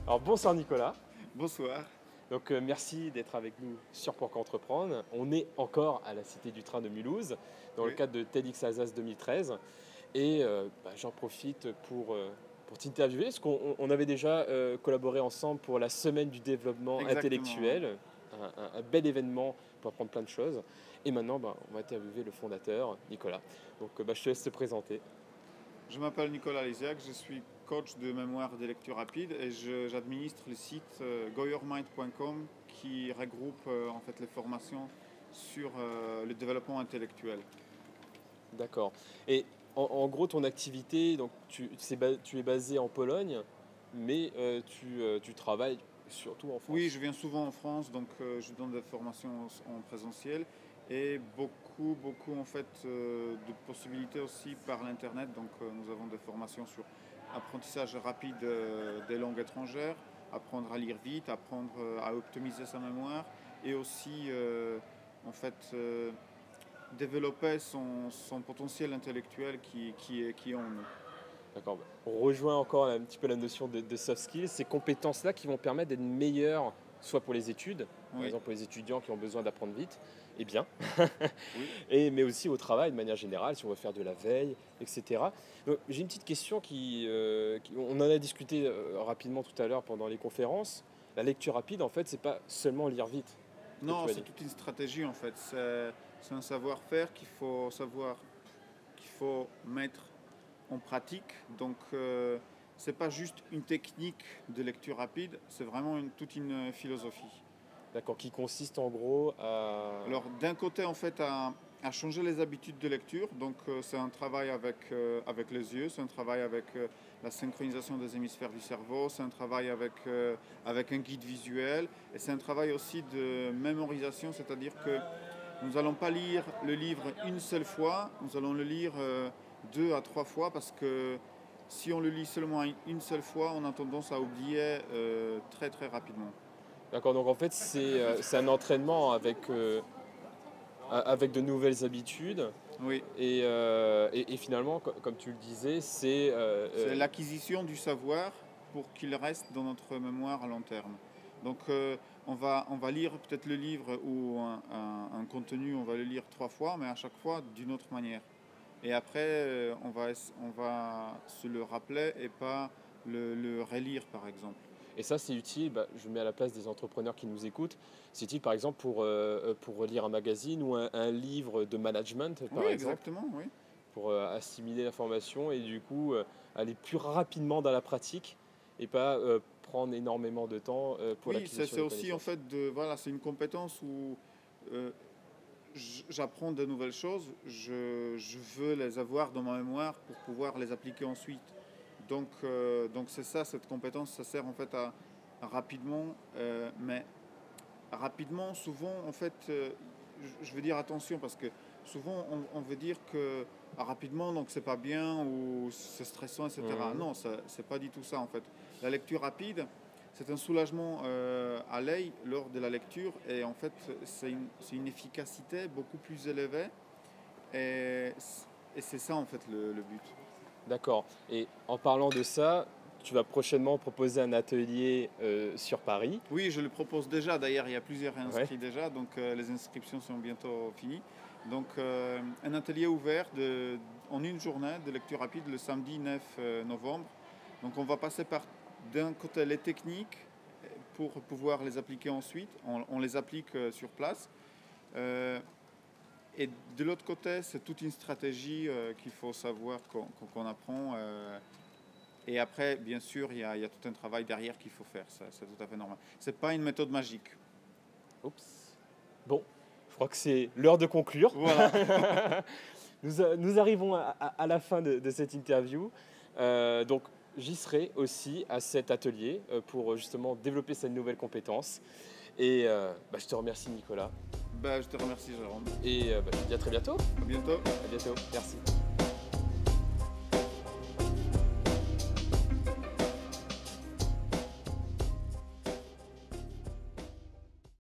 Alors bonsoir Nicolas. Bonsoir. Donc merci d'être avec nous sur Pourquoi Entreprendre. On est encore à la Cité du Train de Mulhouse dans le Oui, cadre de TEDx Alsace 2013 et j'en profite pour t'interviewer parce qu'on avait déjà collaboré ensemble pour la semaine du développement exactement. Oui. intellectuel, un bel événement pour apprendre plein de choses. Et maintenant, on va interviewer le fondateur, Nicolas. Donc je te laisse te présenter. Je m'appelle Nicolas Lésiac, je suis coach de mémoire et de lecture rapide et j'administre le site goyourmind.com qui regroupe en fait les formations sur le développement intellectuel. D'accord. Et en gros, ton activité, donc tu es basé en Pologne, mais tu travailles surtout en Oui, France. je viens souvent en France, donc je donne des formations en présentiel et beaucoup en fait de possibilités aussi par l'internet. Donc nous avons des formations sur apprentissage rapide des langues étrangères, apprendre à lire vite, apprendre à optimiser sa mémoire et aussi en fait développer son potentiel intellectuel qui est en nous. D'accord. On rejoint encore un petit peu la notion de soft skills, ces compétences-là qui vont permettre d'être meilleur, soit pour les études, par Oui, exemple pour les étudiants qui ont besoin d'apprendre vite, et bien, oui, mais aussi au travail de manière générale, si on veut faire de la veille, etc. Donc, j'ai une petite question on en a discuté rapidement tout à l'heure pendant les conférences. La lecture rapide, en fait, c'est pas seulement lire vite, ce que tu non, m'as c'est dit. toute une stratégie en fait. C'est un savoir-faire qu'il faut mettre en pratique. Donc, c'est pas juste une technique de lecture rapide, c'est vraiment toute une philosophie. D'accord, qui consiste en gros à... Alors, d'un côté, en fait, à changer les habitudes de lecture. Donc, c'est un travail avec les yeux, c'est un travail avec la synchronisation des hémisphères du cerveau, c'est un travail avec un guide visuel, et c'est un travail aussi de mémorisation, c'est-à-dire que nous n'allons pas lire le livre une seule fois, nous allons le lire 2 à 3 fois parce que si on le lit seulement une seule fois, on a tendance à oublier très très rapidement. D'accord, donc en fait, c'est un entraînement avec de nouvelles habitudes. Oui, Et finalement, comme tu le disais, c'est l'acquisition du savoir pour qu'il reste dans notre mémoire à long terme. Donc on va lire peut-être le livre ou un contenu, on va le lire 3 fois, mais à chaque fois d'une autre manière. Et après, on va se le rappeler et pas le relire, par exemple. et ça, c'est utile, je mets à la place des entrepreneurs qui nous écoutent, c'est utile par exemple pour lire un magazine ou un livre de management, Oui, par exemple, exactement, oui. pour assimiler l'information et du coup aller plus rapidement dans la pratique et pas prendre énormément de temps pour Oui, c'est l'acquisition c'est des aussi en connaissances. fait voilà, c'est une compétence où euh, j'apprends de nouvelles choses, je veux les avoir dans ma mémoire pour pouvoir les appliquer ensuite. Donc c'est ça, cette compétence, ça sert en fait à rapidement, mais rapidement, souvent, en fait, je veux dire attention parce que souvent on veut dire que rapidement, donc c'est pas bien ou c'est stressant, etc. Mhm. Non, c'est pas du tout ça en fait. La lecture rapide, c'est un soulagement à l'œil lors de la lecture et en fait, c'est une efficacité beaucoup plus élevée et, et c'est ça en fait le but. D'accord. Et en parlant de ça, tu vas prochainement proposer un atelier sur Paris. Oui, je le propose déjà. D'ailleurs, il y a plusieurs Ouais. inscrits déjà, donc les inscriptions sont bientôt finies. Donc, un atelier ouvert en une journée de lecture rapide le samedi 9 novembre. Donc, on va passer par d'un côté les techniques pour pouvoir les appliquer ensuite. On les applique sur place. Euh, et de l'autre côté, c'est toute une stratégie qu'il faut savoir qu'on apprend. Et après, bien sûr, il y a tout un travail derrière qu'il faut faire. Ça, c'est tout à fait normal. C'est pas une méthode magique. Oups. Bon, je crois que c'est l'heure de conclure. Voilà. Nous arrivons à la fin de cette interview. Donc, j'y serai aussi à cet atelier pour justement développer cette nouvelle compétence. Et je te remercie, Nicolas. Je te remercie, Jérôme. Et je te dis à très bientôt. À bientôt. À bientôt. Merci.